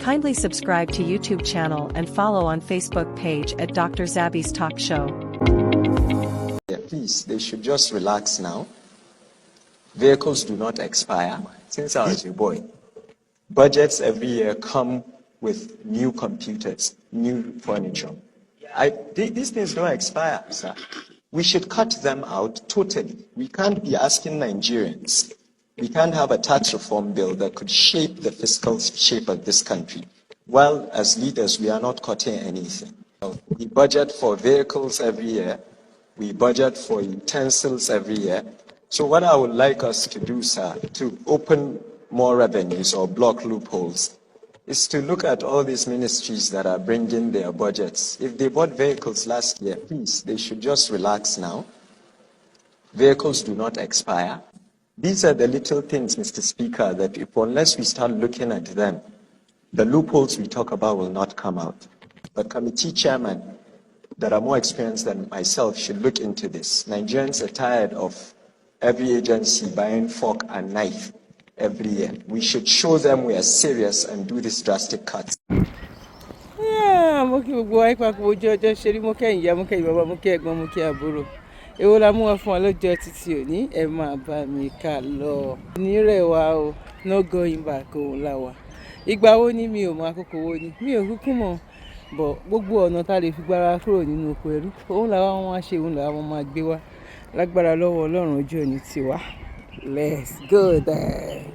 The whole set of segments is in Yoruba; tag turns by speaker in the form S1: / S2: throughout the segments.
S1: Kindly subscribe to YouTube channel and follow on Facebook page at Dr. Zabby's Talk Show.
S2: Yeah, please, they should just relax now. Vehicles do not expire. Since I was a boy, budgets every year come with new computers, new furniture. These things don't expire, sir. We should cut them out totally. We can't be asking Nigerians. We can't have a tax reform bill that could shape the fiscal shape of this country. Well, as leaders, we are not cutting anything. We budget for vehicles every year. We budget for utensils every year. So what I would like us to do, sir, to open more revenues or block loopholes, is to look at all these ministries that are bringing their budgets. If they bought vehicles last year, please, they should just relax now. Vehicles do not expire. These are the little things, Mr. Speaker, that unless we start looking at them, the loopholes we talk about will not come out. But committee chairman that are more experienced than myself should look into this. Nigerians are tired of every agency buying fork and knife every year. We should show them we are serious and do this drastic cut.
S3: Yeah, mo kí gbogbo wa ipa kò ojú ọjọ́ ṣe rí mo kẹ́yìn ìyá mo kẹ́yìn bàbá mo kẹ́ ẹ̀gbọ́n mo kẹ́ àbúrò. Èwo la mú wá fún wa lọ́jọ́ títí òní ẹ máa bá mi ká lọ. Nírẹ̀ wa o, no going back òun la wà. Ìgbà wo ni mi ò mọ àkókò wo ni mi ò kúkú mọ̀ bọ̀ gbogbo ọ̀nà tá lè fi gbára kúrò nínú oko ẹrú. Òun làwọn wọn á ṣe òun làwọn máa gbé wá. Lágbára lọ́wọ́ Ọlọ́run ojú òní tiwa. Let's go there.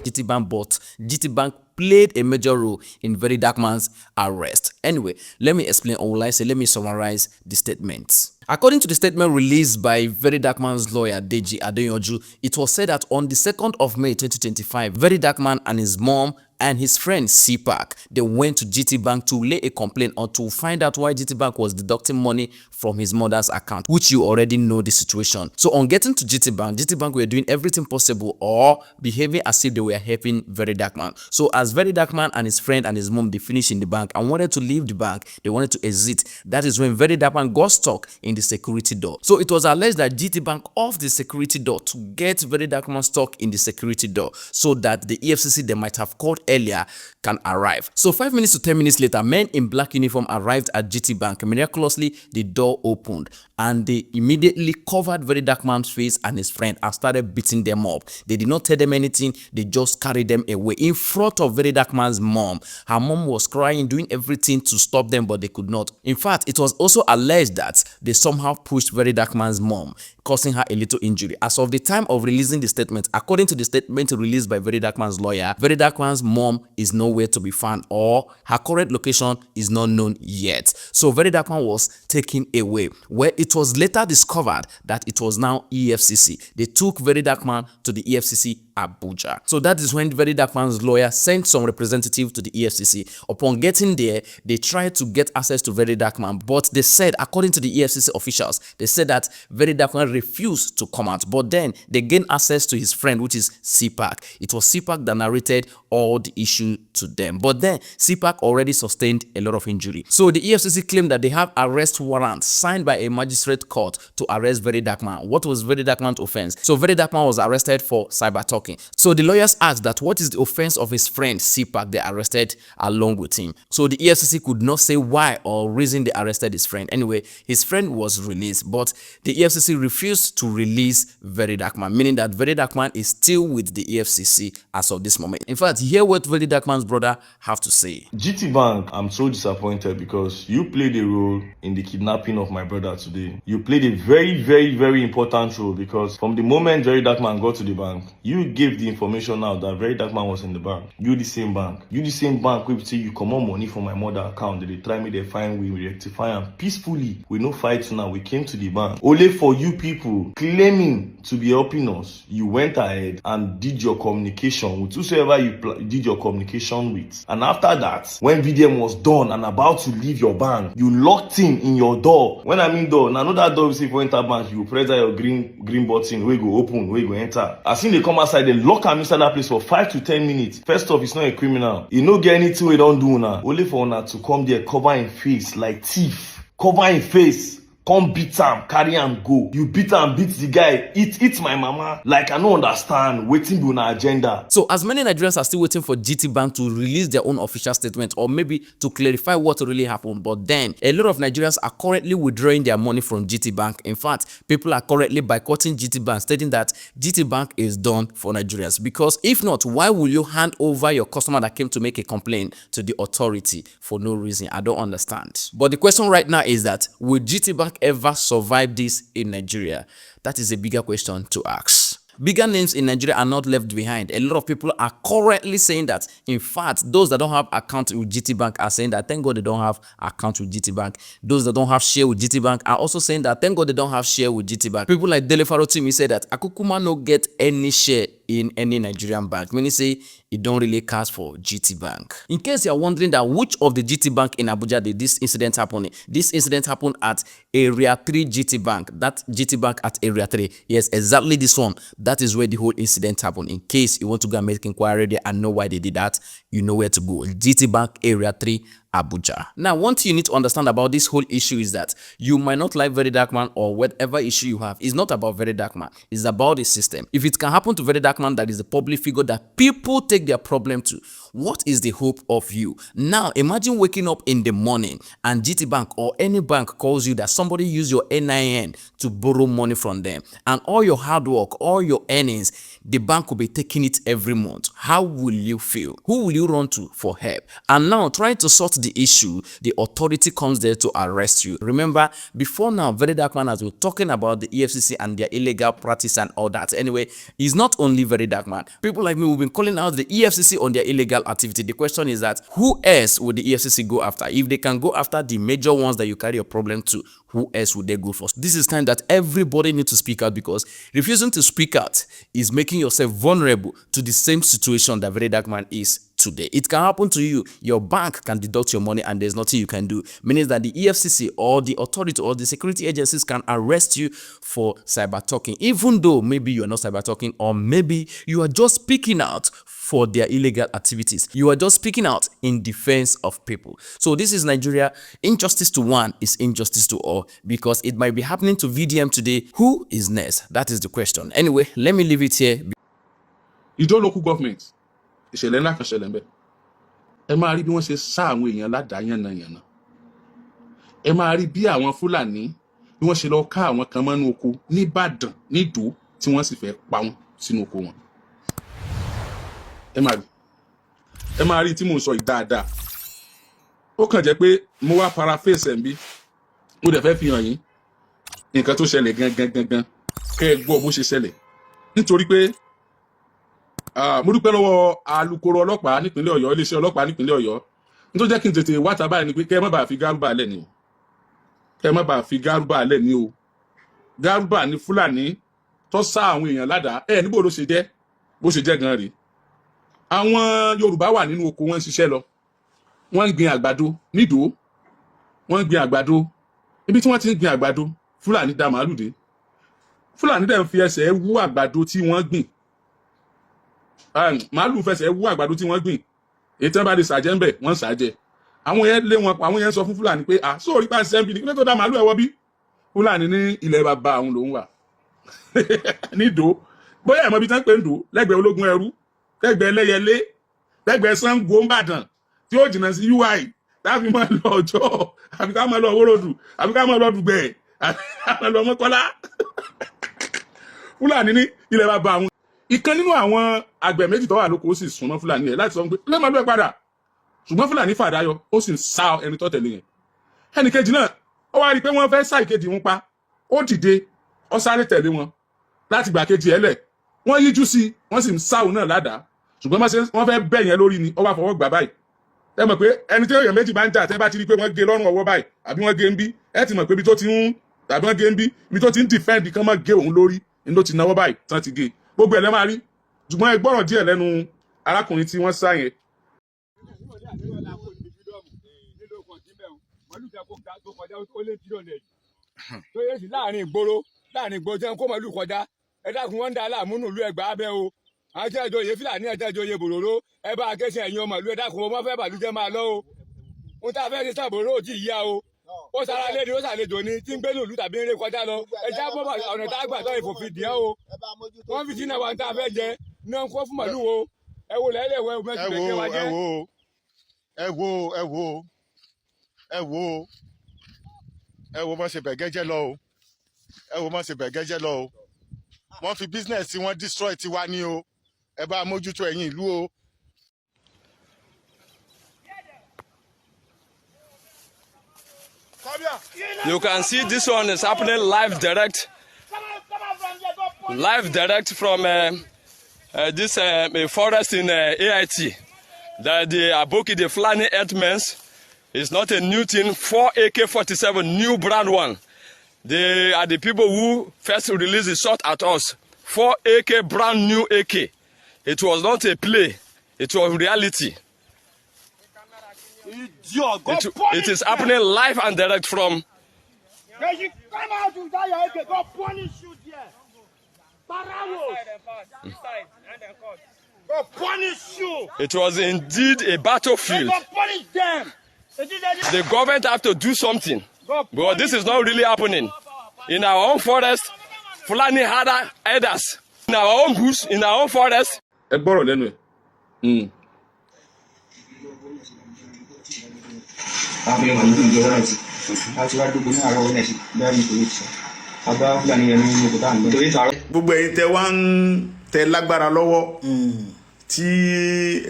S4: GTBank, but GTBank played a major role in Very Dark Man's arrest. Anyway, let me explain, or will I say, let me summarize the statements. According to the statement released by Very Dark Man's lawyer, Dajudaju, it was said that on the 2nd of May 2025, Very Dark Man and his mom and his friend CPAC, they went to GTBank to lay a complaint or to find out why GTBank was deducting money from his mother's account, which you already know the situation. So on getting to GTBank were doing everything possible or behaving as if they were helping Very Dark Man. So as Very Dark Man and his friend and his mom, they finished in the bank and wanted to leave the bank, they wanted to exit. That is when Very Dark Man got stuck in the security door. So it was alleged that GTBank off the security door to get Very Dark Man stuck in the security door so that the EFCC they might have called earlier can arrive. So 5 minutes to 10 minutes later, men in black uniform arrived at GTBank. Miraculously, the door opened and they immediately covered Very Dark Man's face and his friend and started beating them up. They did not tell them anything. They just carried them away in front of Very Dark Man's mom. Her mom was crying, doing everything to stop them, but they could not. In fact, it was also alleged that they somehow pushed Very Dark Man's mom, causing her a little injury. As of the time of releasing the statement, according to the statement released by Very Dark Man's lawyer, Very Dark Man's mom is nowhere to be found or her current location is not known yet. So Very Dark Man was taken away, where it was later discovered that it was now EFCC. They took Very Dark Man to the EFCC Abuja. So that is when Very Dark Man's lawyer sent some representative to the EFCC. Upon getting there, they tried to get access to Very Dark Man, but they said, according to the EFCC officials, they said that Very Dark Man refused to come out. But then they gained access to his friend, which is CPAC. It was CPAC that narrated all the issue to them. But then CPAC already sustained a lot of injury. So the EFCC claimed that they have arrest warrants signed by a magistrate court to arrest Very Dark Man. What was Very Dark Man's offense? So Very Dark Man was arrested for cyber talking. So the lawyers asked that what is the offense of his friend CPAC they arrested along with him. So the EFCC could not say why or reason they arrested his friend. Anyway, his friend was released, but the EFCC refused to release Very Dark Man, meaning that Very Dark Man is still with the EFCC as of this moment. In fact, hear what Very Dark Man's brother have to say.
S5: GTBank, I'm so disappointed because you played a role in the kidnapping of my brother today. You played a very, very, very important role because from the moment Very Dark Man got to the bank, you gave the information out that Very Dark Man was in the bank. You the same bank. You the same bank wey say you comot money from my mother account. They try me, they find we rectify am peacefully. We no fight now. We came to the bank. Only for you people claiming to be helping us, you went ahead and did your communication with whosoever you did your communication with. And after that, when VDM was done and about to leave your bank, you locked him in your door. When I mean door, now know that door you say for enter bank, you press that your green button, where go open, where go enter. As soon they come outside, they lock him inside that place for 5 to 10 minutes. First off, he's not a criminal. He no get anything we don't do now. Only for una to come there, cover him face like thief. Cover him face. come beat am, carry am go. You beat am, beat the guy, eat my mama. Like, I no understand wetin be una agenda.
S4: So as many Nigerians are still waiting for GT Bank to release their own official statement or maybe to clarify what really happened, but then a lot of Nigerians are currently withdrawing their money from GT Bank. In fact, people are currently boycotting GT Bank, stating that GT Bank is done for Nigerians. Because if not, why will you hand over your customer that came to make a complaint to the authority for no reason? I don't understand. But the question right now is that will GT Bank ever survive this in Nigeria? That is a bigger question to ask. Bigger names in Nigeria are not left behind. A lot of people are currently saying that, in fact, those that don't have account with GT Bank are saying that thank God they don't have account with GT Bank. Those that don't have share with GT Bank are also saying that thank God they don't have share with GT Bank. People like Dele Farotimi say that Akukuma no get any share in any Nigerian bank, meaning say it don't really cast for GT Bank. In case you are wondering that which of the GT Bank in Abuja did this incident happen in, this incident happened at Area 3 GT Bank. That GT Bank at Area 3. Yes, exactly this one. That is where the whole incident happened. In case you want to go and make inquiry there and know why they did that, you know where to go. GT Bank Area 3 Abuja. Now, one thing you need to understand about this whole issue is that you might not like Very Dark Man or whatever issue you have. It's not about Very Dark Man. It's about the system. If it can happen to Very Dark Man, that is a public figure that people take their problem to, what is the hope of you? Now, imagine waking up in the morning and GT Bank or any bank calls you that somebody used your NIN to borrow money from them, and all your hard work, all your earnings, the bank will be taking it every month. How will you feel? Who will you run to for help? And now, trying to sort the issue, the authority comes there to arrest you. Remember, before now, Very Dark Man has been talking about the EFCC and their illegal practice and all that. Anyway, it's not only Very Dark Man. People like me will be calling out the EFCC on their illegal activity. The question is that who else would the EFCC go after? If they can go after the major ones that you carry your problem to, who else would they go for? This is time that everybody needs to speak out, because refusing to speak out is making yourself vulnerable to the same situation that Very Dark Man is today. It can happen to you. Your bank can deduct your money and there's nothing you can do. Meaning that the EFCC or the authority or the security agencies can arrest you for cyber talking, even though maybe you are not cyber talking, or maybe you are just speaking out for their illegal activities. You are just speaking out in defense of people. So this is Nigeria. Injustice to one is injustice to all, because it might be happening to VDM today. Who is next? That is the question. Anyway, let me leave it here.
S6: You don't local government. Ìṣẹ̀lẹ̀ ńlá kan ṣẹlẹ̀ ńbẹ̀. Ẹ máa rí bí wọ́n ṣe sá àwọn èèyàn ládàá yànnàyànnà. Ẹ máa rí bí àwọn Fúlàní bí wọ́n ṣe lọ ká àwọn kan mọ́nú oko ní Ìbàdàn nídòó tí wọ́n sì fẹ́ pa wọ́n sínú oko wọn. Ẹ máa rí tí mò ń sọ yìí dáadáa. Ó kàn jẹ́ pé mo wá paraphrase ẹ̀ ń bí. Mo dẹ̀ fẹ́ fi hàn yín nǹkan tó ṣẹlẹ̀ gangan kẹ́ ẹ gbọ́ bó ṣe ṣẹlẹ̀. Nítorí pé mo dúpẹ́ lọ́wọ́ alukoro ọlọ́pàá nípínlẹ̀ Ọ̀yọ́, iléeṣẹ́ ọlọ́pàá nípínlẹ̀ Ọ̀yọ́. Nítorí jẹ́ kí n tètè wá tábà ní pé kẹ́ ẹ má bàa fi Gárúbà lẹ̀ ni o. Kẹ́ ẹ má bàa fi Gárúbà lẹ̀ ni o. Gárúbà ní Fúlàní tó sá àwọn èèyàn ládàá. Níbo ló ṣe jẹ́? Bó ṣe jẹ́ gan rèé. Àwọn Yorùbá wà nínú oko, wọ́n ń ṣiṣẹ́ lọ. Wọ́n ń gbin àgbàdo nídòó. Wọ́n ń gbin àgbàdo. Ibi tí wọ́n ti ń gbin àgbàdo, Fúlàní dá màálù dé. Fúlàní dẹ̀ ń fi ẹsẹ̀ wú àgbàdo tí wọ́n gbìn. Màálù fẹsẹ̀ wú àgbàdo tí wọ́n gbìn. Èyí tí wọ́n bá di sàjẹ́ ń bẹ̀, wọ́n sàjẹ́. Àwọn yẹn lé wọn, àwọn yẹn sọ fún Fúlàní pé sóòrí bá ń ṣẹ́ ń bí ní kí tó dá màálù ẹ̀wọ́ bí. Fúlàní ní ilẹ̀ bàbá àwọn lòún wà. Nídòó. Bóyá ẹ̀mọ́ bí tán pé ń dò lẹ́gbẹ̀ẹ́ ológun ẹrú, lẹ́gbẹ̀ẹ́ Ẹlẹ́yẹlé, lẹ́gbẹ̀ẹ́ Ṣàngó Ìbàdàn tí ó jìnnà sí UI, táfi máa lọ Ọ̀jọ́, àbí ká máa lọ Owórodù, àbí ká máa lọ Dùgbẹ̀, àbí ká máa lọ Mọ́kọ́lá. Fúlàní ní ilẹ̀ bàbá àwọn. Ìkan nínú àwọn àgbẹ̀ méjì tó wà lóko ó sì súnmọ́ Fúlàní yẹn láti sọ pé lé màálù ẹ̀ padà. Ṣùgbọ́n Fúlàní fàdáyọ, ó sì ń sá ẹni tó tẹ̀lé yẹn. Ẹnìkejì náà, ó wá rí i pé wọ́n fẹ́ sá ìkejì wọn pa. Ó dìde, ó sáré tẹ̀lé wọn láti gbà kejì ẹ̀ lẹ̀. Wọ́n yíjú sí, wọ́n sì ń sá òun náà ládàá. Ṣùgbọ́n wọ́n fẹ́ bẹ̀ yẹn lórí ni, ó wá fọwọ́ gbà báyìí. Ẹ mọ̀ pé ẹni tí èèyàn méjì bá ń jà, tẹ́ bá ti rí pé wọ́n gé lọ́rùn ọwọ́ báyìí àbí wọ́n gé ń bí, ẹ ti mọ̀ pé ibi tó ti ń tàbí wọ́n gé ń bí, ibi tó ti ń defend kán mọ́ gé òun lórí ni ló ti náwó báyìí tán ti gé. Gbogbo ẹ̀ lẹ́ máa rí. Ṣùgbọ́n ẹ gbọ́rọ̀ díẹ̀ lẹ́nu arákùnrin tí wọ́n sá yẹn.
S7: Láàrin ìgboro tí wọ́n kó màálù kọjá, ẹ dákun wọ́n ń dá láàmú nílùú Ẹ̀gbá abẹ́ o. Àwọn tí ẹjọ́ yẹ Fúlàní ẹjọ́ yẹ bòròró, ẹ bá akẹ́sẹ̀ ẹ̀yìn ọmọ ìlú, ẹ dákun wọ́n fẹ́ bàlújẹ́ máa lọ o. Ohun tá a fẹ́ ṣe sábòrò ò tí ì yá o. ó sara lédi ó sàlejò ni tí ń gbé lòlú tàbí ń ré kọjá lọ ẹja bọ́ ọ̀nà tá a gbà tó ìfòfin dìé o wọ́n fi sínú àwọn tá a fẹ́ jẹ náà ń kó fún màlúù o ẹ wo lẹ́lẹ̀ wẹ́ o mẹ́tì bẹ̀kẹ́ wa jẹ́.
S8: ẹ wo mọ̀ ṣe bẹ̀gẹ́ jẹ́ lọ o ẹ wo mọ̀ ṣe bẹ̀gẹ́ jẹ́ lọ o wọ́n fi business tí wọ́n destroy tiwa ní o ẹ bá mójútó ẹ̀yin ìlú o.
S9: You can see this one is happening live direct from this forest in AIT. That the Aboki, the Fulani Earthmen, is not a new thing. 4 AK-47, new brand one. They are the people who first released the shot at us. 4 AK, brand new AK. It was not a play. It was reality. It is happening live and direct from. It was indeed a battlefield. The government have to do something, but this is not really happening. In our own forest, Fulani herders, in our own bush, in our own forest.
S10: Gbogbo ẹ̀yin tẹ́ wá ń tẹ lágbára lọ́wọ́ tí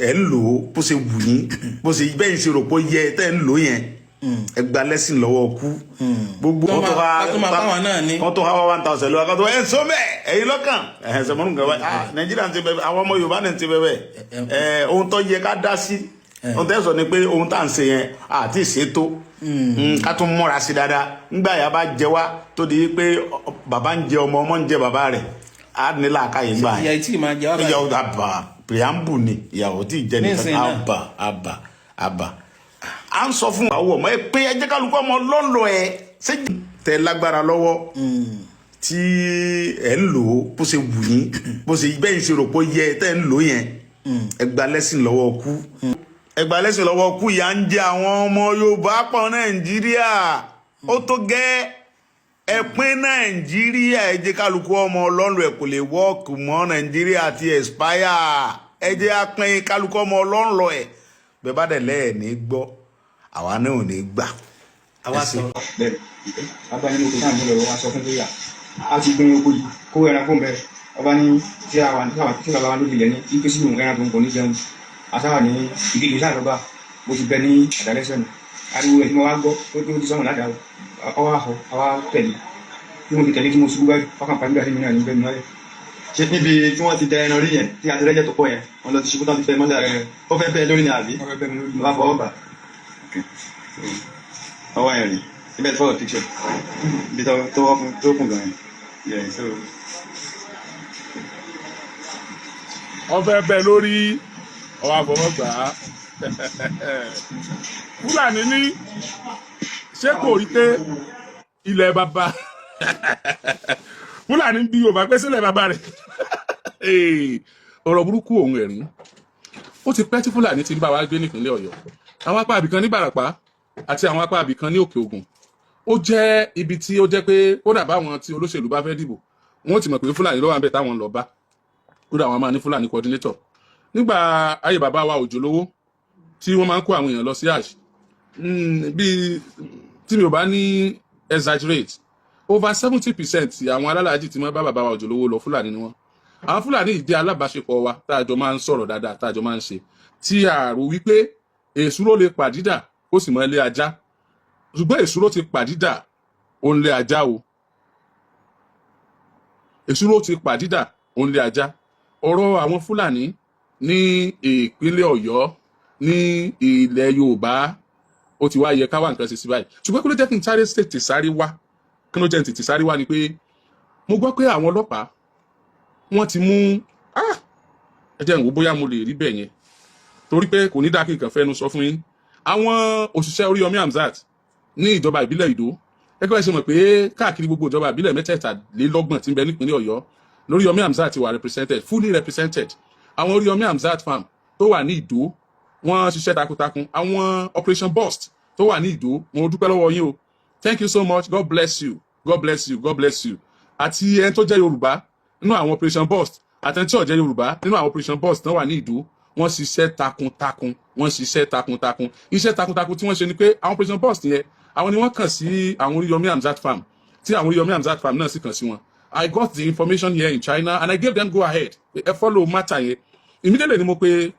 S10: ẹ ń lò ó bó ṣe wù yín bó ṣe bẹ́ẹ̀ ṣe rò pé yẹ tẹ́ ń lò yẹn ẹ gba lẹ́sìn lọ́wọ́ kú gbogbo kan tó ha 1000 lọ́wọ́ kan tó ẹ̀ ń sọ bẹ́ẹ̀ ẹ̀yin lọ́kàn ẹ̀ sọmọ́nù kan wáyé Nàìjíríà ti bẹ̀bẹ̀ àwọn ọmọ Yorùbá náà ti bẹ̀bẹ̀ ohun tó yẹ ká dá sí ohun tẹ́ sọ ni pé ohun tá à ń ṣe yẹn àti ìṣètò ká tún múra sí dáadáa nígbà yà bá jẹ wá tó di pé bàbá ń jẹ ọmọ ń jẹ bàbá rẹ̀ á ní làákàyè gbà yẹn ìyàwó àbà preamble ni ìyàwó tí jẹ nìkan àbà à ń sọ fún àwọn ọmọ ẹ pé ẹ jẹ́ kálukú ọmọ lọ́nlọ́ ẹ ṣé tẹ lágbára lọ́wọ́ tí ẹ ń lò ó bó ṣe wù yín bó ṣe bẹ́ẹ̀ ṣe rò pé yẹ tẹ́ ń lò yẹn ẹ gba lẹ́sìn lọ́wọ́ kú ẹgbà lẹ́sìn lọ́wọ́ kú ìyà ń jẹ àwọn ọmọ Yorùbá pọ̀ Nàìjíríà ó tó gẹ́ ẹ̀pín Nàìjíríà ẹ jẹ́ kálukú ọmọ ọlọ́run ẹ̀ kò lè wọ́ọ̀kì mọ́ Nàìjíríà ti expire ẹ jẹ́ apín kálukú ọmọ ọlọ́run lọ ẹ̀ bẹ́ẹ̀ bá dẹ̀ lẹ́ẹ̀ ní gbọ́ àwa náà ò ní gbà.
S11: àwa sọ bẹ́ẹ̀ bàbá nínú kò sáà nílò wa sọ fún lóyà a ti gbin oko yìí kó ẹran fún bẹ́ẹ̀ ọba ní tí bàbá wa lórí ilẹ̀ ní kí pèsè ìwọ̀n ẹran tó ń bọ̀ ní jẹun asáwà ní ìdíje sáàlọ́bà bó ti bẹ ní àdálẹ́sẹ̀nù ariwo ẹ̀ tí mo wá gbọ́ tó ti sọ́nà ládàá ọwọ́ àhọ àwa tẹ̀lé tí mo ti tẹ̀lé tí mo ṣubú báyìí ọkàn pàdé àti mìíràn ní bẹ́ẹ̀ mọ́lẹ̀.
S12: ṣé níbi tí wọ́n ti tẹ ẹran rí yẹn tí a ti rẹ́jẹ̀ tó pọ̀ yẹn wọ́n lọ ti ṣubú tán ti tẹ mọ́lẹ̀ rẹ̀ ó fẹ́ bẹ́ẹ̀ lórí ni àbí wọ́n fọwọ́ bà ọwọ́ yẹn rí ibẹ̀ tí fọ́lọ̀ picture ibi tó kùn gan yẹn
S6: wọ́n fẹ́ bẹ́ẹ̀ lórí ọwọ́ àfọwọ́gbà Fúlàní ní ṣé kò rí pé ilẹ̀ bàbá Fúlàní bí Yorùbá pé sílẹ̀ bàbá rẹ̀ ọ̀rọ̀ burúkú òun ẹ̀rín ó ti pẹ́ tí Fúlàní ti ń bá wa gbé nípínlẹ̀ Ọ̀yọ́ àwọn apá àbìkan ní Ìbàràpá àti àwọn apá àbìkan ní Òkè Ògùn ó jẹ́ ibi tí ó jẹ́ pé kódà báwọn tí olóṣèlú bá fẹ́ dìbò wọ́n ti mọ̀ pé Fúlàní ló wà ń bẹ̀ táwọn lọ bá kódà àwọn máa ní Fúlàní coordinator nígbà ayé bàbá wa Òjó lówó tí wọ́n máa ń kó àwọn èèyàn lọ sí àṣì bí tí mi ò bá ní exaggerate over 70% àwọn alálàájì tí wọ́n bá bàbá wa Òjó lówó lọ Fúlàní ni wọ́n àwọn Fúlàní ìdí alábàáṣepọ̀ wa táàjọ máa ń sọ̀rọ̀ dáadáa táàjọ máa ń ṣe tí àrò wípé èsúró lè pàdídà ó sì mọ́ ilé ajá ṣùgbọ́n èsúró ti pàdídà ó ń lé ajá o èsúró ti pàdídà ó ń lé ajá ọ̀rọ̀ àwọn Fúlàní ní ìpínlẹ̀ Ọ̀yọ́ ní ilẹ̀ Yorùbá ó ti wá yẹ ká wá nǹkan ṣe sí báyìí ṣùgbọ́n kí ló jẹ́ kí n sáré wá kí ló jẹ́ tètè sáré wá ni pé mo gbọ́ pé àwọn ọlọ́pàá wọ́n ti mú ẹ jẹ́ n wò bóyá mo lè rí bẹ́ẹ̀ yẹn torí pé kò ní dá kí nǹkan fẹ́nu sọ fún yín àwọn òṣìṣẹ́ Oríyọmí Hamzat ní ìjọba ìbílẹ̀ Ìdó ẹgbẹ́ ẹ ṣe mọ̀ pé káàkiri gbogbo ìjọba ìbílẹ̀ 33 tí ń bẹ nípínlẹ̀ Ọ̀yọ́ lóríyọmí Hamzat ti wà represented fully represented àwọn Oríyọmí Hamzat farm tó wà ní Ìdó wọ́n ṣiṣẹ́ takuntakun àwọn operation burst tó wà ní Ìdó mo dúpẹ́ lọ́wọ́ yín o thank you so much, God bless you, God bless you, God bless you. Àti ẹni tó jẹ́ Yorùbá nínú àwọn operation burst àti ẹni tí ò jẹ́ Yorùbá nínú àwọn operation burst náà wà ní Ìdó, wọ́n ṣiṣẹ́ takuntakun, wọ́n ṣiṣẹ́ takuntakun. Iṣẹ́ takuntakun tí wọ́n ṣe ni pé àwọn operation burst yẹn àwọn ni wọ́n kàn sí àwọn Oríyọmí Hamzat farm tí àwọn Oríyọmí Hamzat farm náà sì kàn sí wọn. I got the information here in China and I gave them go ahead. Ẹ follow matter yẹn. Immediately ni mo pe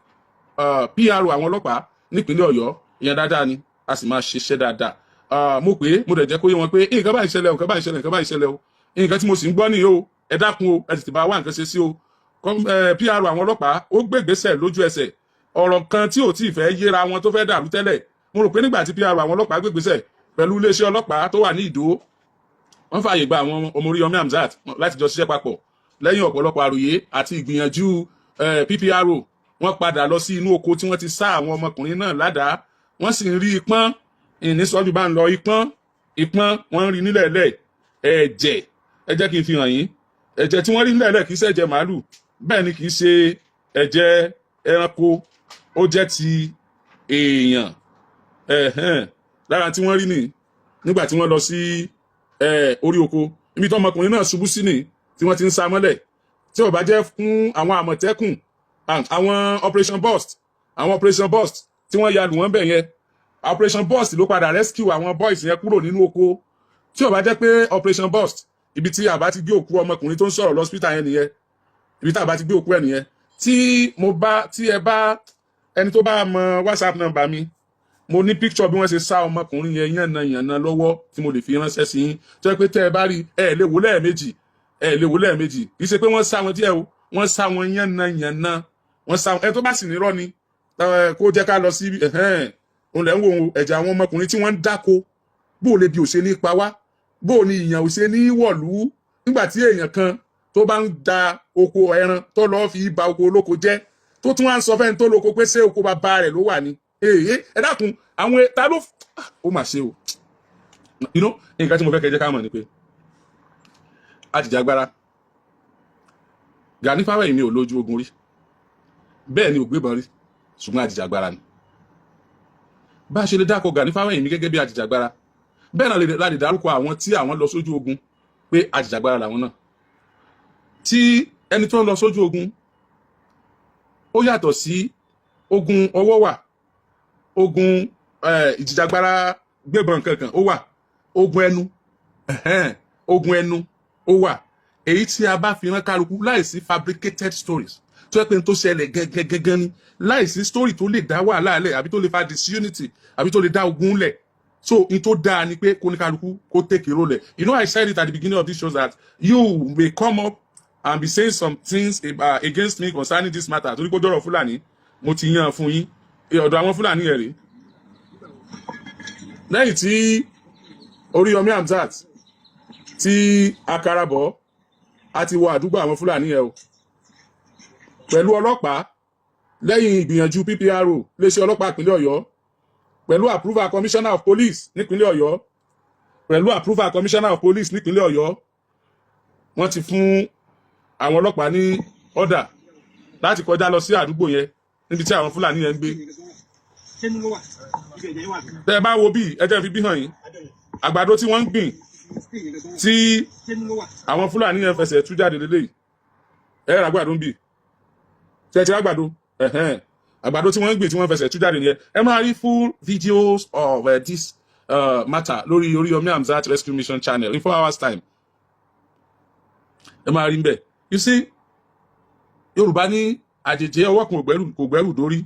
S6: PRO àwọn ọlọ́pàá nípínlẹ̀ Ọ̀yọ́, ìyẹn dáadáa ni a sì máa ṣiṣẹ́ dáadáa. Mo pé mo dẹ̀ jẹ́ kó yé wọn pé nǹkan báyìí ṣẹlẹ̀ o, nǹkan báyìí ṣẹlẹ̀, nǹkan báyìí ṣẹlẹ̀ o, nǹkan tí mo sì ń gbọ́ nìyí o, ẹ dákun o, ẹ tètè bá wá nǹkan ṣe sí o. PRO àwọn ọlọ́pàá ó gbé ìgbésẹ̀ lójú ẹsẹ̀, ọ̀rọ̀ kan tí ò tí ì fẹ́ yéra wọn tó fẹ́ dàrú tẹ́lẹ̀. Mo rò pé nígbà tí PRO àwọn ọlọ́pàá gbé ìgbésẹ̀ pẹ̀lú iléeṣẹ́ ọlọ́pàá tó wà ní Ìdó, wọ́n fààyè gba àwọn ọmọ Oríyọmí Hamzat láti jọ ṣiṣẹ́ papọ̀. Lẹ́yìn ọ̀pọ̀lọpọ̀ àròyé àti ìgbìyànjú PPRO, wọ́n padà lọ sí inú oko tí wọ́n ti sá àwọn ọmọkùnrin náà ládàá. Wọ́n sì ń rí ipọ́n, ìníṣọ́jú bá ń lọ ìpọ́n wọ́n ń rí nílẹ̀ẹ́lẹ̀. Ẹ̀jẹ̀, ẹ jẹ́ kí n fi hàn yín, ẹ̀jẹ̀ tí wọ́n rí nílẹ̀ẹ́lẹ̀ kì í ṣe ẹ̀jẹ̀ màálù, bẹ́ẹ̀ ni kì í ṣe ẹ̀jẹ̀ ẹranko, ó jẹ́ ti èèyàn. Lára tí wọ́n rí nì nígbà tí wọ́n lọ sí orí oko, ibi tí ọmọkùnrin náà ṣubú sí nì tí wọ́n ti ń sá mọ́lẹ̀. Tí ó bá jẹ́ fún àwọn Àmọ̀tẹ́kùn, àwọn operation burst tí wọ́n ya lù wọ́n bẹ̀ yẹn, operation burst ló padà rescue àwọn boys yẹn kúrò nínú oko. Tí ó bá jẹ́ pé operation burst, ibi tí a bá ti gbé òkú ọmọkùnrin tó ń sọ̀rọ̀ lọ́sítà yẹn nìyẹn, ibi tí a bá ti gbé òkú ẹ̀ nìyẹn. Tí ẹ bá ẹni tó bá mọ WhatsApp number mi, mo ní picture bí wọ́n ṣe sá ọmọkùnrin yẹn yànnà lọ́wọ́ tí mo lè fi ránṣẹ́ sí yín. Tó jẹ́ pé tẹ́ ẹ bá rí ẹ lè wò lẹ́ẹ̀mejì, kì í ṣe pé wọ́n sá wọn díẹ̀ o, wọ́n sá wọn yànnà, wọ́n sá ẹ tó bá sì nírọ́ ni kó jẹ́ ká lọ sí òun lẹ́ ń wo ẹ̀jẹ̀ àwọn ọmọkùnrin tí wọ́n ń dáko. Bó lè bí ò ṣe ní pa wá, bó ni ìyàn ò ṣe ní wọ̀lú nígbà tí èèyàn kan tó bá ń da oko ẹran tó lọ́ọ́ fi ba oko olóko jẹ́, tó tún wá ń sọ fẹ́ni tó lóko pé ṣé oko bàbá rẹ̀ ló wà ní. Ẹ dákun, àwọn ta ló ó mà ṣe o. Nǹkan tí mo fẹ́ kẹ́ jẹ́ ká mọ̀ ni pé ajìjàgbara Gani Fáwẹ́hìnmí ò lójú ogun rí, bẹ́ẹ̀ ni ò gbébọn rí, ṣùgbọ́n ajìjàgbara ni. Bá a ṣe lè dákọ̀ Gani Fáwẹ́hìnmí gẹ́gẹ́ bí ajìjàgbara, bẹ́ẹ̀ náà la lè dárúkọ àwọn tí àwọn lọ sójú ogun pé ajìjàgbara làwọn náà. Tí ẹni tó ń lọ sójú ogun ó yàtọ̀ sí ogun ọwọ́ wà, ogun ìjìjàgbara gbébọn kankan ó wà, ogun ẹnu ó wà, èyí tí a bá fi rán kálukú láìsí fabricated stories tó yẹ pé n tó ṣẹlẹ̀ gẹ́gẹ́ ní, láìsí story tó lè dá wàhálà lẹ̀ àbí tó lè fa disunity àbí tó lè dá ogun lẹ̀. So in tó dáa ni pé kó ní kálukú kó take a role. I said it at the beginning of this show that you may come up and be saying some things against me concerning this matter. Torí kó dọ̀rọ̀ Fúlàní, mo ti yan fún yín ọ̀dọ̀ àwọn Fúlàní yẹn rèé. Lẹ́yìn tí Oríyọmí Hamzat tí akarabọ̀ a ti wọ àdúgbò àwọn Fúlàní yẹn o, pẹ̀lú ọlọ́pàá, lẹ́yìn ìgbìyànjú PPRO iléeṣẹ́ ọlọ́pàá ìpínlẹ̀ Ọ̀yọ́, pẹ̀lú approval commissioner of police nípínlẹ̀ Ọ̀yọ́, nípínlẹ̀ Ọ̀yọ́, wọ́n ti fún àwọn ọlọ́pàá ní order láti kọjá lọ sí àdúgbò yẹn níbi tí àwọn Fúlàní yẹn ń gbé. Tẹ́ ẹ bá wo bí ẹ jẹ́ fi bí hàn yín, àgbàdo tí wọ́n ń gbìn tí àwọn Fúlàní yẹn fẹsẹ̀ tú jáde lélẹ́yìí, ẹ rà àgbàdo ń bì, tẹ́ ti àgbàdo àgbàdo tí wọ́n ń gbìn tí wọ́n fẹsẹ̀ tú jáde nìyẹn. Ẹ máa rí full videos of this matter lórí Oríyọmí Hamzat Rescue Mission channel in 4 hours time. Ẹ máa rí ń bẹ̀. You see, Yorùbá ní àjèjì ọwọ́ kan kò gbẹ́rù dórí,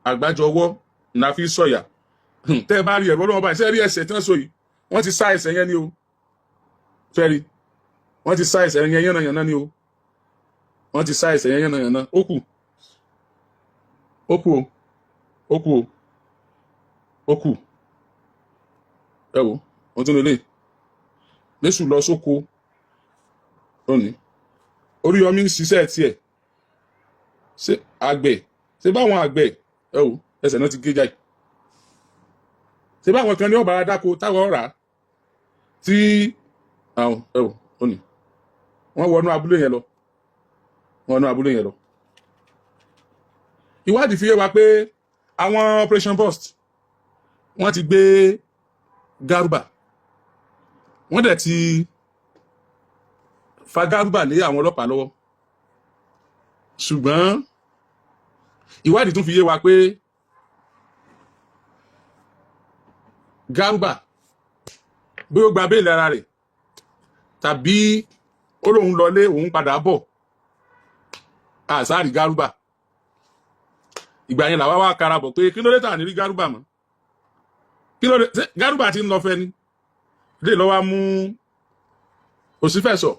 S6: àgbájọ ọwọ́ ńlá fi sọ̀yà. Tẹ́ ẹ bá rí ẹ̀rọ lọ́wọ́ báyìí, ṣé rí ẹsẹ̀ tí wọ́n so yìí, wọ́n ti sá ẹsẹ̀ yẹn ni o. Fẹ́rí, wọ́n ti sá ẹsẹ̀ yẹn yánnayànna ni o. Wọ́n ti sá ẹsẹ̀ yẹn yánnayànna. Ó kù ẹ wò wọ́n tún lélẹ̀ lẹ́sù lọ sóko lónìí. Oríyọmí ń ṣiṣẹ́ tiẹ̀, ṣé àgbẹ̀, ṣé báwọn àgbẹ̀ ẹ wò ẹsẹ̀ náà ti gé jáì, ṣé báwọn kan ní ọ̀bàrà dáko táwọn ọ̀rà tí àwọn ẹ wò lónìí wọ́n wọnú abúlé yẹn lọ. Ìwádìí fi yé wa pé àwọn operation burst wọ́n ti gbé Garuba wọ́n dẹ̀ ti fa Garuba lé àwọn ọlọ́pàá lọ́wọ́ ṣùgbọ́n ìwádìí tún fi yé wa pé Garuba bí ó gba béèlì ara rẹ̀ tàbí ó lóun lọlé òun padà bọ̀ àsáàrí Garuba ìgbà yẹn làwa wá karabọ̀ pé kí ló dé tà ní rí Garuba mọ́ kí ló dé Garuba ti ń lọ fẹ́ ni lè lọ́wọ́ mú òsínfẹ̀sọ̀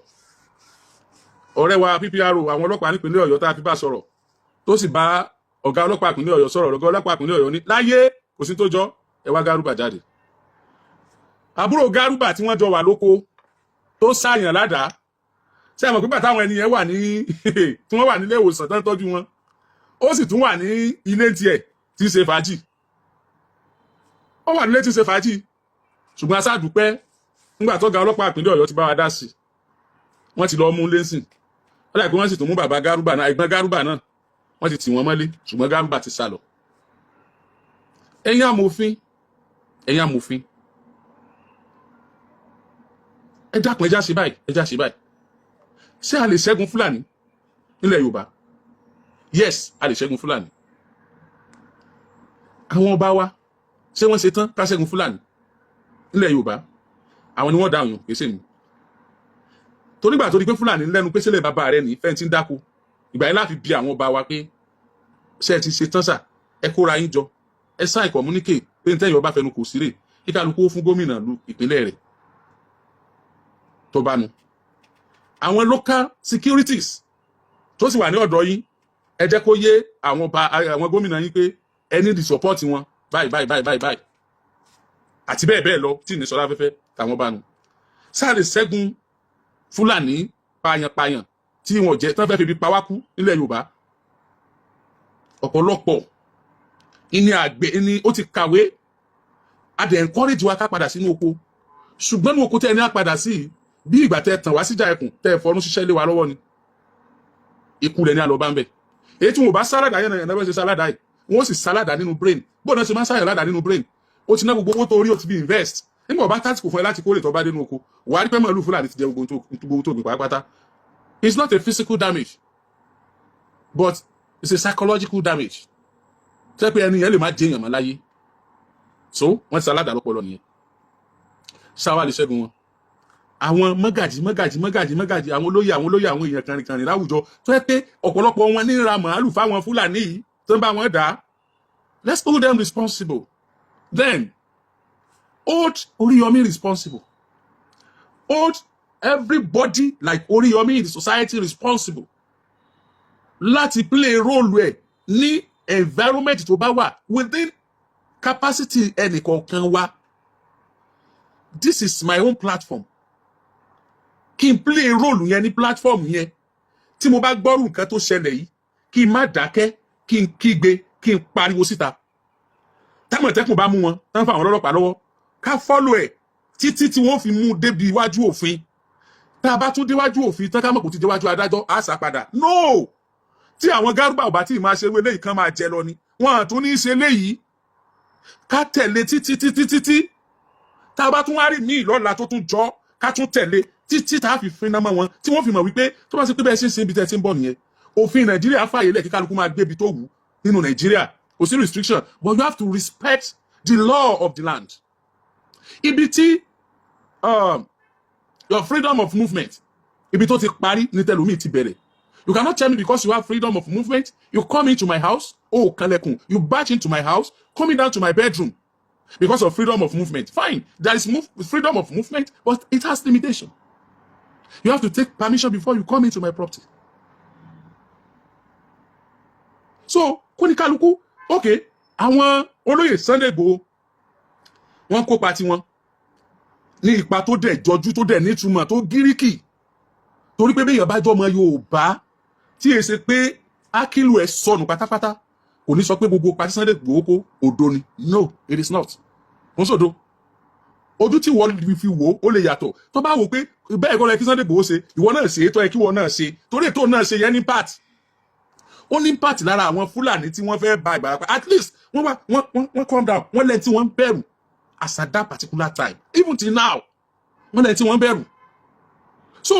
S6: ọ̀rẹ́ wa PPRO àwọn ọlọ́pàá nípínlẹ̀ Ọ̀yọ́ tá a fi bá sọ̀rọ̀ tó sì bá ọ̀gá ọlọ́pàá ìpínlẹ̀ Ọ̀yọ́ sọ̀rọ̀ ọ̀gá ọlọ́pàá ìpínlẹ̀ Ọ̀yọ́ ní láyé kò sí tó jọ ẹ wá Garuba jáde àbúrò Garuba tí wọ́n jọ wà lóko tó sáyàn ládàá ṣé ẹ mọ̀ pé bàtà àwọn ẹni yẹn wà ní tí wọ́n wà nílé ìwòsàn tán tọ́jú wọn ó sì tún wà ní ilé tiẹ̀ tí ń ṣe fàájì ó wà nílé tí ń ṣe fàájì ṣùgbọ́n aṣáàdúpẹ́ nígbà tó ga ọlọ́pàá ìpínlẹ̀ Ọ̀yọ́ ti bá wa dá sí wọ́n ti lọ mú lẹ́sìn wọ́n dàgbé wọ́n sì tún mú bàbá Garuba náà ẹ̀gbọ́n Garuba náà wọ́n ti tì wọ́n mọ́lé ṣùgbọ́n Garuba ti sá lọ. ẹ̀yin amòfin ẹ dákun ẹjá ṣe báyìí ṣé a lè ṣẹ́gun Fúlàní nílẹ̀ Yorùbá yes a lè ṣẹ́gun Fúlàní àwọn ọba wa ṣé wọ́n ṣe tán ká ṣẹ́gun Fúlàní nílẹ̀ Yorùbá àwọn ni wọ́n dáhùn yàn pèsè mi torí gbà tó di pé Fúlàní lẹ́nu pé sílẹ̀ bàbá rẹ̀ ní fẹ́ǹtì ń dáko ìgbà yẹn láti bi àwọn ọba wa pé ṣé ẹ ti ṣe tán sà ẹ kóra yín jọ ẹ sign communique pé ní tẹ́yìn ọba fẹnu kò sílẹ̀ kí kálukú ó fún gómìnà lu ìpínlẹ̀ rẹ̀ tó bá nu àwọn local securities tó sì wà ní ọ̀dọ̀ yín ẹ jẹ́ kó yé àwọn gómìnà yín pé ẹ ní di support wọn báyìí àti bẹ́ẹ̀ bẹ́ẹ̀ lọ tí ní sọlá fẹ́fẹ́ táwọn bá nu sáré ṣẹ́gun Fúlàní payanpayan tí wọ́n jẹ́ tán fẹ́ fi pa wá kú nílẹ̀ Yorùbá ọ̀pọ̀lọpọ̀ ìní àgbẹ̀ ìní ó ti kàwé a dẹ̀ encourage wa ká padà sínú oko ṣùgbọ́n ní oko tẹ́ ẹni á padà sí bí ìgbà tẹ́ tàn wá síjà ẹkùn tẹ́ fọnú ṣiṣẹ́ lé wa lọ́wọ́ ni ikú rẹ̀ ní àlọ́ bá ń bẹ̀ èyí tí wọ́n bá sálàdà yẹn náà ṣe sálàdà yìí wọ́n sì sálàdà nínú brain bó náà ṣe máa ń sáyà ládà nínú brain ó ti ná gbogbo owó tó rí ó ti bí invest nígbà ọba tásìkò fún ẹ láti kórè tó bá dénú oko wàá rí pé màálù Fúlàní ti jẹ gbogbo tó gbìn pàápàá it's not a physical damage but it's a psychological damage tẹ́ pé ẹni yẹn lè má jẹ́ èèyàn mọ́ láyé so wọ́n ti sálàdà lọ́pọ̀lọ́ nìyẹn ṣáwá lè ṣẹ́gun wọn àwọn mọ́gàjì àwọn olóyè àwọn èèyàn kànrìnkànrìn láwùjọ tó yẹ pé ọ̀pọ̀lọpọ̀ wọn ní ra màálù fáwọn Fúlàní yìí tó ń bá wọn dà let's hold them responsible then hold Oríyọmí responsible hold everybody like Oríyọmí in the society responsible láti play role ẹ̀ ní environment tó bá wà within capacity ẹnìkọ̀ọ̀kan wa this is my own platform kí n play role yẹn ní platform yẹn tí mo bá gbọ́rù nǹkan tó ṣẹlẹ̀ yìí kí n má dákẹ́ kí n kígbe kí n pariwo síta támọ̀tẹ́kùn bá mú wọn tán fún àwọn ọlọ́pàá lọ́wọ́ ká follow ẹ̀ títí tí wọ́n fi mú débi iwájú òfin tá a bá tún déwájú òfin tán ká mọ̀ kò ti déwájú adájọ́ á sá padà no tí àwọn Garuba ò bá tí ì máa ṣe wọlé yìí kan máa jẹ lọ ni wọn àtún ní í ṣe léyìí ká tẹ̀lé títí tá a bá tún wá rí míì lọ́la tó tún jọ ká tún tẹ̀lé títí tá a fi finá mọ́ wọn tí wọ́n fi mọ̀ wípé tó bá ṣe pé bẹ́ẹ̀ ṣe ń ṣe ibi tẹ́ ti ń bọ̀ nìyẹn òfin Nàìjíríà fàyè lẹ̀ kí kálukú máa gbé ibi tó wù nínú Nàìjíríà kò sí restriction but you have to respect the law of the land ibi tí your freedom of movement ibi tó ti parí ní tẹlómi ti bẹ̀rẹ̀ you cannot tell me because you have freedom of movement you come into my house oh kanlẹ̀kùn you barge into my house coming down to my bedroom because of freedom of movement fine there is freedom of movement but it has limitation you have to take permission before you come into my property so kóníkálukú okay àwọn olóyè Sunday Igboho wọ́n kópa tiwọn ní ipa tó dẹ̀ jọjú tó dẹ̀ nítumọ̀ tó gíríkì torí pé béèyàn bá jọmọ Yorùbá tí èsè pé ákìlù ẹ̀ sọnù pátápátá kò ní sọ pé gbogbo pàtí Sunday Igboho kó òdo ni no it is not wọ́n sọ̀dọ̀ ojú tí wọ́n fi wò ó lè yàtọ̀ tó bá wò pé bẹ́ẹ̀ kọ́ lẹ kí Sunday Igboho ṣe ìwọ náà ṣe tó yẹ kí wọ́n náà ṣe torí ètò náà ṣe yẹn ní part ó ní part lára àwọn Fúlàní tí wọ́n fẹ́ ba Ìbàràpá at least wọ́n calm down wọ́n lẹ́ni tí wọ́n bẹ̀rù as at that particular time even till now wọ́n lẹ́yìn tí wọ́n bẹ̀rù. So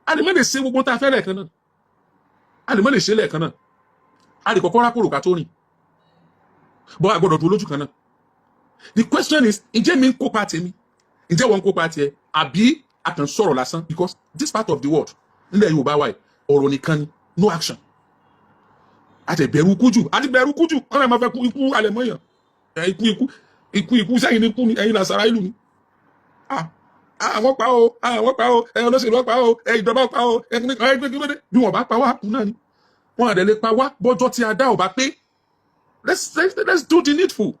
S6: a lè má lè ṣe gbogbo tá a fẹ́ lẹ́ẹ̀kan náà, a lè má lè ṣe lẹ́ẹ̀kan náà, a lè kọ́kọ́ rákòrò ká tó rìn, bọ́ a gbọ́dọ̀ dúró lójú kan náà. The question is, ǹjẹ́ mi ń kópa tèmi, ǹjẹ́ wọ́n ń kópa tiẹ̀, àbí a kàn sọ̀rọ̀ lásán? Because this part of the world nílẹ̀ Yorùbá wa ọ̀rọ̀ nìkan ni, no action. Àti bẹ̀rù kújù, àti bẹ̀rù kújù, ọ̀rọ̀ ẹ̀ máa fẹ́ kú ikú alẹ́ mọ́yàn, ikú sẹ́yìn ní kú ni, ẹ̀yin làṣàrà ìlú ni. Wọ́n pa o, wọ́n pa o, olóṣèlú pa o, ìjọba pa o, bí wọ́n bá pa wá kú náà ni. Wọ́n àdẹ̀ lè pa wá bọ́jọ́ tí a dá ò bá pé. Let's do the needful.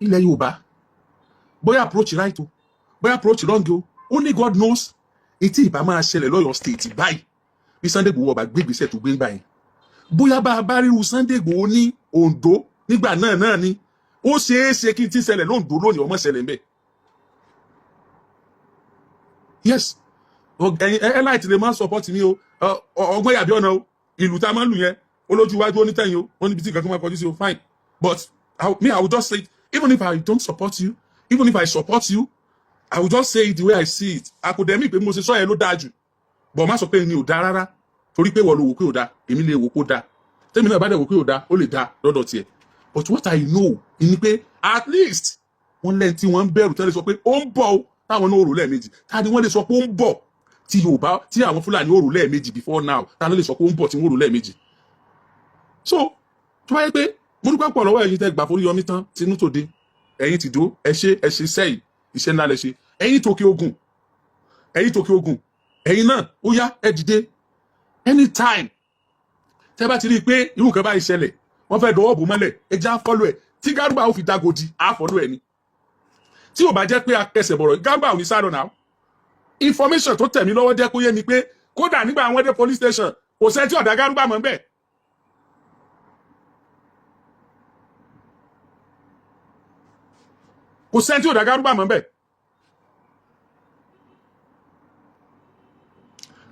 S6: Ilẹ̀ Yorùbá, bóyá approach right o, bóyá approach wrong o, only God knows. Etí ìbá máa ṣẹlẹ̀ lọ́yọ̀ state báyìí bí Sunday Igboho ọba gbégbèsè tó gbé báyìí. Bóyá bá a bá ríru Sunday Igboho ní Ondo nígbà náà ni ó ṣeé ṣe kí n ti ṣẹlẹ̀ lóńdó lónìí ọmọ ṣẹlẹ̀ ń bẹ̀. Yes, Eleyi lè máa support mi o, ọgbọ́n yàbí ọ̀nà o, ìlú tá a máa ń lù yẹn olójú iwájú onítẹ̀yìn o, ó níbi tí nǹkan kan máa kọjú sí o, fine. But I will just say, even if I don't support you, even if I support you, I will just say it the way I see it. Academic pé mo ṣe sọ yẹn ló dáa jù, but má sọ pé ni ò dáa rárá, torí pé wọ́n lo wò pé ò dáa, èmi lè wò pé ó dáa. Tèmi náà bá dẹ̀ wò pé ò dáa, ó lè dáa lọ́dọ̀ tiẹ̀. But what I know ni pé at least wọ́n lẹ́yìn tí wọ́n ń bẹ̀rù tẹ́lẹ̀ sọ pé ó ń bọ̀ o, táwọn náà rò lẹ́ẹ̀mejì. Ta ni wọ́n lè sọ pé ó ń bọ̀ tí Yorùbá tí àwọn Fúlàní ó rò lẹ́ẹ̀mejì before now? Ta ló lè sọ pé ó ń bọ̀ tí wọ́n rò lẹ́ẹ̀mejì? So tó bá yẹ pé mo dúpẹ́ pọ̀ lọ́wọ́ ẹ̀yin tẹ́ gbà forí yọmí tán tinú tòde, ẹ̀yin ti dó, ẹ ṣe sẹ́yìn, iṣẹ́ ńlá lẹ ṣe. Ẹ̀yin tòkè ogun, ẹ̀yin náà ó yá ẹ dìde anytime tẹ́ bá ti rí i pé irú nǹkan báyìí ṣẹlẹ̀, wọ́n fẹ́ dọwọ́ bò mọ́lẹ̀, ẹ já fọ́lọ́ ẹ̀, tí Garuba ó fi dagodi á fọ́lọ́ ẹ̀ ni. Tí ò bá jẹ́ pé akẹsẹ̀ bọ̀rọ̀, Garuba ò ní sáré náà. Information tó tẹ̀ mí lọ́wọ́ jẹ́ kó yé mi pé kódà nígbà àwọn dé police station kò sẹ́ tí ọ̀dà Garuba mọ̀ ń bẹ̀. Kò sẹ́ tí ọ̀dà Garuba mọ̀ ń bẹ̀.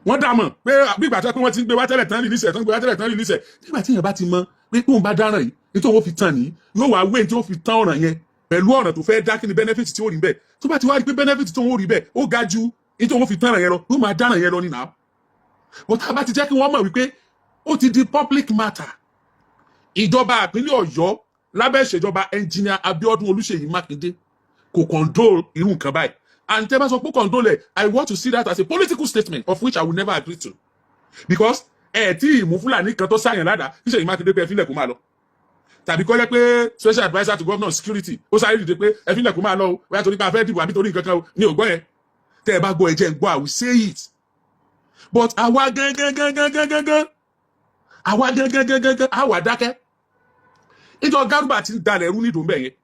S6: Wọ́n dà mọ̀ pé bí ìgbà tó pé wọ́n ti ń gbé wá tẹ́lẹ̀ tán release nígbà tí èèyàn bá ti mọ̀ pé tóun bá dáràn yìí ní tóun ó fi tàn ní yóò wá wé tí ó fi tán ọ̀ràn yẹn pẹ̀lú ọ̀ràn tó fẹ́ dá kí ni benefit tí ó rí bẹ́ẹ̀. Tó bá ti wá rí pé benefit tó ń rí bẹ́ẹ̀ ó ga ju ní tóun ó fi tán ọ̀ràn yẹn lọ, yóò máa dáràn yẹn lọ nínú. But tá a bá ti jẹ́ kí wọ́n mọ̀ wípé ó ti di public matter, ìjọba ìpínlẹ̀ Ọ̀yọ́ lábẹ́ ìṣèjọba engineer Abiodun Olúṣèyí Mákindé kò condole irú nǹkan báyìí. And tẹ́ bá sọ pé condole, I want to see that as a political statement of which I will never agree to. Because tí ìmú Fúlàní kan tó sáyàn ládàá kí Ṣèyí Mákindé pé ẹfílẹ̀ kó máa lọ. Tàbí kọ́ jẹ́ pé special adviser to governor security ó sáré dìde pé ẹfílẹ̀ kó máa lọ o, bóyá torí pé a fẹ́ dìbò àbí torí nǹkan kan o, ní ògbọ́n yẹn. Tẹ́ ẹ bá gbọ́ ẹ̀jẹ̀ ń gbọ́, I will say it. But àwa gangan, àwa dákẹ́. Ìjọ Garuba ti ń dalẹ̀ ẹrú nídùú mbẹ̀ yẹn.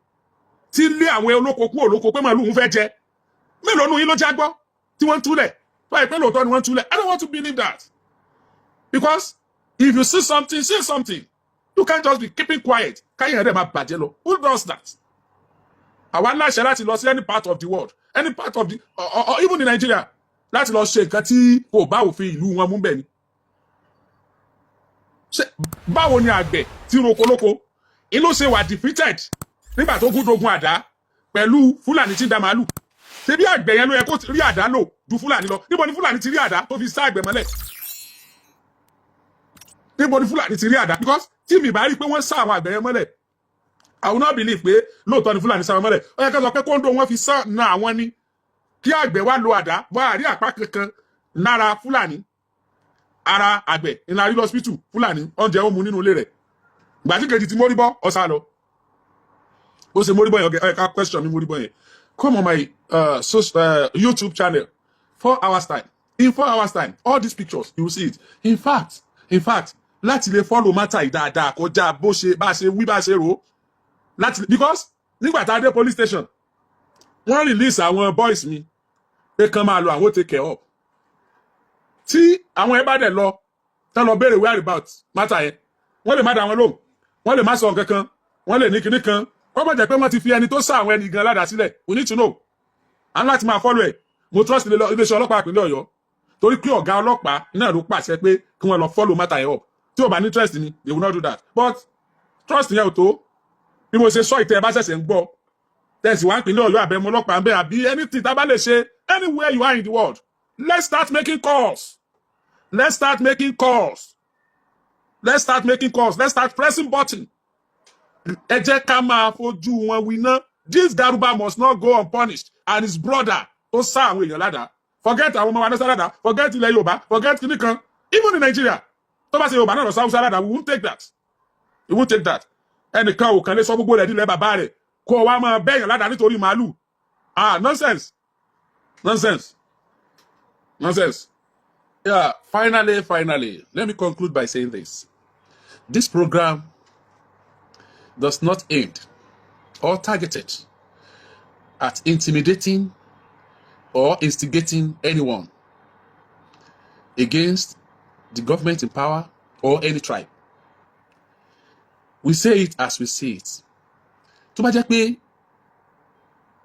S6: Tí lé àwọn olóko kú olóko pé màálù ń fẹ́ jẹ. Mélòó nu yín ló já gbọ́ tí wọ́n ń túlẹ̀? Báyìí pé lóòótọ́ ni wọ́n ń túlẹ̀. I don't want to believe that. Because if you see something, say something. You can't just be keeping quiet. Káyìn ẹ̀rẹ́ máa bàjẹ́ lọ. Who does that? Àwa láṣẹ láti lọ sí any part of the world, any part of the or even in Nigeria, láti lọ ṣe nǹkan tí kò bá òfin ìlú wọn mú bẹ́ẹ̀ ni. Báwo ni àgbẹ̀ tí rokolóko inú ṣe wà defeated nígbà tó gúdogun àdá pẹ̀lú Fúlàní tí ń da màálù? Ṣé bí àgbẹ̀ yẹn ló yẹ kó rí àdá lò ju Fúlàní lọ? Níbo ni Fúlàní ti rí àdá tó fi sá àgbẹ̀ mọ́lẹ̀? Níbo ni Fúlàní ti rí àdá? Because tí mi bá rí pé wọ́n sá àwọn àgbẹ̀ yẹn mọ́lẹ̀, I will not believe pé lóòótọ́ ni Fúlàní sá wọn mọ́lẹ̀. Ó yẹ ká sọ pé kóńdó wọn fi sá na àwọn ni kí àgbẹ̀ wá lo àdá wá àrí àpá kankan lára Fúlàní. Ara àgbẹ̀ ìlà rí lọ́sípítù Fúlàní oúnjẹ ó mu nínú ilé rẹ̀. Ìgbà tí kejì ti mórí bọ́ ọ̀sá lọ. Ó ṣe mórí bọ́ yẹn ọ̀gá question mi mórí bọ́ yẹn. Come on my YouTube channel, 4 hours time. In 4 hours time, all these pictures, you will see it. In fact, láti lè follow matter dáadáa kọjá bó ṣe bá ṣe wí bá ṣe rò. Because nígbà tá a dé police station, wọ́n release àwọn boys mi pé kán máa lọ àwọn take care of. Tí àwọn ẹ bá dẹ̀ lọ, tán lọ béèrè whereabout matter yẹn, wọ́n lè má dá wọn lóhùn, wọ́n lè má sọ nǹkan kan, wọ́n lè ní kinní kan. Wọ́n bá jẹ́ pé wọ́n ti fi ẹni tó sá àwọn ẹni gan ládàá sílẹ̀. We need to know. A ní láti máa follow ẹ̀. Mo trust iléeṣẹ́ ọlọ́pàá ìpínlẹ̀ Ọ̀yọ́. Torí pé ọ̀gá ọlọ́pàá náà ló pàṣẹ pé kí wọ́n lọ follow matter yẹn up. Tí o bá ní trust ni, they will not do that. But trust yẹn ò tó. Bí mo ṣe sọ ìtẹ́ ẹ bá ṣẹ̀ṣẹ̀ ń gbọ́. There's one thing you have anything anywhere you are in the world. Let's start making calls. Let's start making calls. Let's start making calls. Let's start pressing button. This Garuba must not go unpunished. And his brother, forget our mama, forget Eleyi, forget Nkan. Even in Nigeria, we won't take that. We won't take that. And the cow can let some people let it nonsense. Nonsense. Nonsense. Yeah, finally, let me conclude by saying this. This program does not aim or targeted at intimidating or instigating anyone against the government in power or any tribe. We say it as we see it. Tó bá jẹ́ pé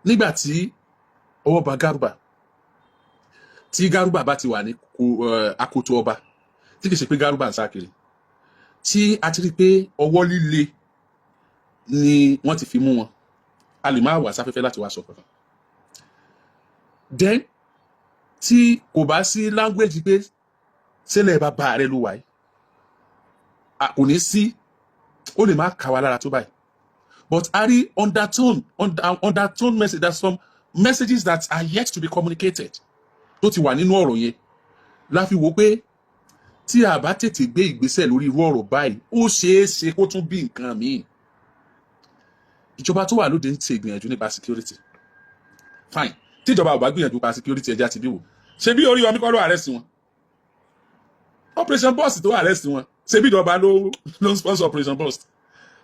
S6: nígbà tí ọwọ́ bá Garuba, tí Garuba bá ti wà ní akoto ọba, tí kìí ṣe pé Garuba ń sákiri, tí a ti rí pé ọwọ́ líle ni wọ́n ti fi mú wọn, a lè máa wà sáfẹ́fẹ́ láti wá sọ kankan. Then tí kò bá sí language pé ṣẹlẹ̀ bàbá rẹ̀ ló wà yìí, kò ní sí, ó lè má kà wá lára tó báyìí. But a rí undertone message, there's some messages that are yet to be communicated tó ti wà nínú ọ̀rọ̀ yẹn. La fi wò pé tí a bá tètè gbé ìgbésẹ̀ lórí irú ọ̀rọ̀ báyìí, ó ṣeé ṣe kó tún bí nǹkan míì. Ìjọba tó wà lóde ń ṣe ìgbìyànjú nípa security. Fine. Tí ìjọba ò bá gbìyànjú nípa security ẹja ti bí wò. Ṣé bí orí omi kọ́ ló arrest wọn? Operation Burst tó arrest wọn. Ṣé bí ìjọba ló sponsor Operation Burst?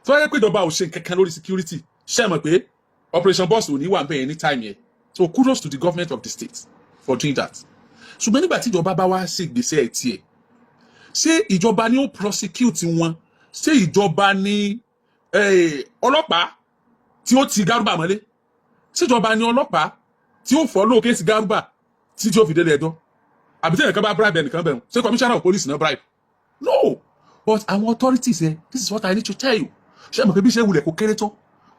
S6: Tó yẹ pé ìjọba ò ṣe kankan lórí security. Ṣé mọ̀ pé Operation Burst ò ní wà bẹ́ẹ̀ anytime yẹn. So kudos to the government of the state for doing that. Ṣùgbọ́n nígbà tí ìjọba bá wá ṣe ìgbésẹ̀ tiẹ̀, ṣé ìjọba ni ó prosecute wọn? Ṣé ìjọba ni ọlọ́pàá tí ó ti Garuba mọ́lé? Ṣé ìjọba ni ọlọ́pàá tí ó follow case Garuba tí ó fi délé ẹjọ́? Àbí tí ẹnìkan bá bribe ẹnìkan bẹ̀rù? Ṣé commissioner of police náà bribe? No. But àwọn authorities this is what I need to tell you. Ṣé mọ̀ pé bí ṣe wulẹ̀ kó kéré tó?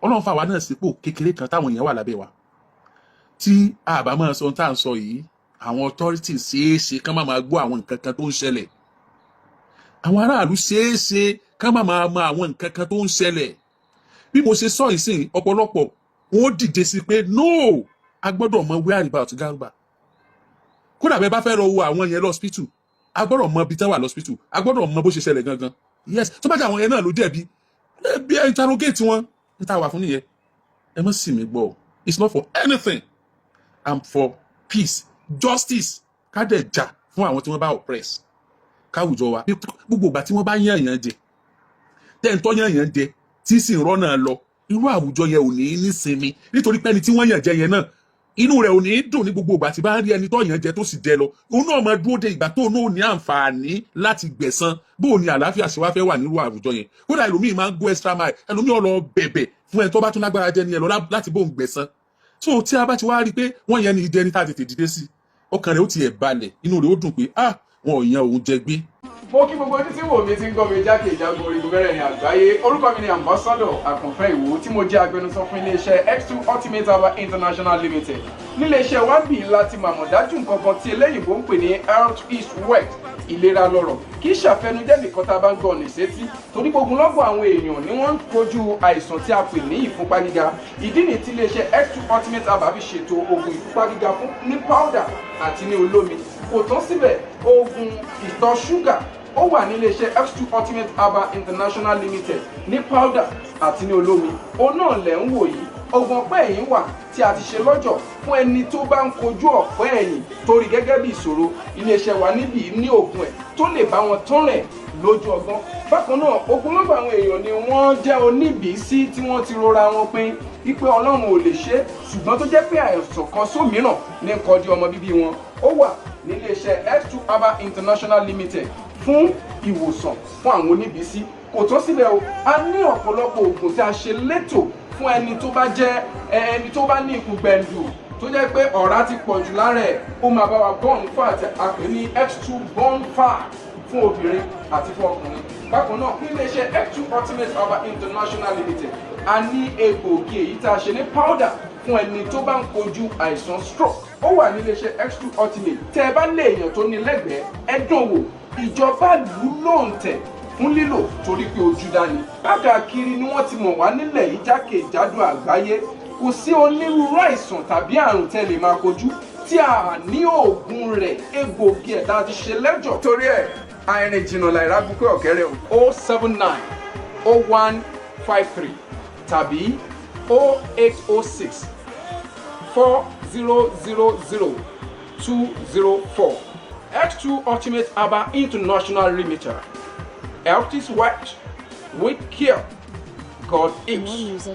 S6: Ọlọ́run fà wá náà sípò kékeré kan táwọn èèyàn wà lábẹ́ wa. Tí a bá máa sọ tá à ń sọ yìí, àwọn authorities ṣeéṣe kán máa gbọ́ àwọn nǹkan kan tó ń ṣẹlẹ̀. Àwọn aráàlú ṣeéṣe kán máa mọ àwọn nǹkan kan tó ń ṣẹlẹ̀. Bí mo ṣe sọ ìsìn, ọ̀pọ̀lọpọ̀ wọ́n dìde sí pé no, a gbọ́dọ̀ mọ whereabouts Garuba. Kódà bẹ́ẹ̀ bá fẹ́ lọ wo àwọn yẹn lọ́spítù, a gbọ́dọ̀ mọ ibi tán wà lọ́spítù, a gbọ́dọ̀ mọ bó ṣe ṣẹlẹ̀ gangan. Yes, tó bá jẹ́ àwọn yẹn náà ló jẹ̀bi, bí ẹ interrogate wọn, ń ta wà fún nìyẹn. Ẹ má sì mí gbọ́. It's not for anything. I'm for peace, justice. Ká dẹ̀ jà fún àwọn tí wọ́n bá oppress. Káwùjọ wa. Gbogbo ìgbà tí wọ́n bá yàn èèyàn jẹ, tẹ́ǹtọ́ yàn èèyàn jẹ, tí sì ń rọ́nà lọ, irú àwùjọ yẹn ò ní nísinmi. Nítorí pé ẹni tí wọ́n yàn jẹ yẹn náà, inú rẹ̀ ò ní dùn ní gbogbo ìgbà tí bá ń rí ẹni tó yàn jẹ tó sì jẹ lọ. Òun náà máa dúró de ìgbà tó náà ní àǹfààní láti gbẹ̀san. Bó ní àlàáfíà ṣe wá fẹ́ wà nírú àwùjọ yẹn. Kódà ẹlòmíì máa ń go extra mile, ẹlòmíì ó lọ bẹ̀bẹ̀ fún ẹni tó bá tún lágbára jẹ ní ẹ lọ láti bóun gbẹ̀san. So tí a bá ti wá rí pé wọ́n yẹn ní ìdí ẹni tá tètè dìde sí, ọkàn rẹ̀ ó ti ẹ̀ balẹ̀, inú rẹ̀ ó dùn pé wọn ò yan òun jẹ gbé.
S13: Mo kí gbogbo ojú tí wò mí ti ń gbọ́ mi jákèjádò orígun mẹ́rẹ̀ẹ̀rin àgbáyé. Orúkọ mi ni Ambassador Àkànfẹ́ Ìwò tí mo jẹ́ agbẹnusọ fún iléeṣẹ́ X2 Ultimate Herbal International Limited. Níléeṣẹ́ wa bí láti màmọ̀ dájú nǹkan kan tí eléyìnbó ń pè ní health is wealth, ìlera lọ́rọ̀. Kì í ṣàfẹnujẹ́ nìkan tá a bá ń gbọ́ ní sétí. Torí gbogbo lọ́gbọ̀n àwọn èèyàn ni wọ́n ń kojú àìsàn tí a pè ní ìfúnpá gíga. Ìdí nìyí tí iléeṣẹ́ X2 Ultimate Herbal fi ṣètò oògùn ìfúnpá gíga fún ní powder àti ní olómi. Kò tán síbẹ̀, oògùn ìtọ̀ ṣúgà ó wà ní iléeṣẹ́ X2 Ultimate Herbal International Limited ní powder àti ní olómi. Òun náà lẹ̀ ń wò yìí. Oògùn ọ̀pẹ́ ẹ̀yìn wà tí a ti ṣe lọ́jọ̀ fún ẹni tó bá ń kojú ọ̀pẹ́ ẹ̀yìn torí gẹ́gẹ́ bí ìṣòro. Iléeṣẹ́ wa níbí ní oògùn ẹ̀ tó lè bá wọn tán rẹ̀ lójú ọgbọ́n. Bákan náà, ogunlọ́gọ̀ àwọn èèyàn ni wọ́n jẹ́ oníbìísí tí wọ́n ti rora wọn pín wípé Ọlọ́run ò lè ṣe, ṣùgbọ́n tó jẹ́ pé àìsàn kan sómìíràn ní kọjú ọmọ bíbí wọn. Ó wà ní iléeṣẹ́ X2 Herbal International Limited fún ìwòsàn fún àwọn oníbìísí. Kò tán síbẹ̀ o, a ní ọ̀pọ̀lọpọ̀ oògùn tí a ṣe létò fún ẹni tó bá jẹ́ ẹni tó bá ní ikùn gbẹ̀ndù tó jẹ́ pé ọ̀rá ti pọ̀ jù lára ẹ̀, ó máa bá wa burn fat, a pè ní X2 burn fat fún obìnrin àti fún ọkùnrin. Bákan náà, ní iléeṣẹ́ X2 Ultimate Herbal International Limited, a ní egbòogi èyí tá a ṣe ní powder fún ẹni tó bá ń kojú àìsàn stroke. Ó wà ní iléeṣẹ́ X2 Ultimate. Tẹ́ ẹ bá lé èèyàn tó ní lẹ́gbẹ̀ẹ́ ẹ dán wò. Ìjọba lù ú lóǹtẹ̀ fún lílò torí pé ojú dání. Káàkiri ni wọ́n ti mọ̀ wá nílẹ̀ yìí jákèjádò àgbáyé. Kò sí onírúurú àìsàn tàbí àrùn tẹ́ lè máa kojú tí a ní oògùn rẹ̀ egbògi ẹ̀dá ti ṣe lẹ́jọ̀. Torí ẹ̀ àìrìn jìnnà láìra gbúpẹ́ ọ̀kẹ́rẹ́ o 079 0153 tàbí 0806 4000 204. X2 Ultimate Aba International Limited. Health is what we care. God is.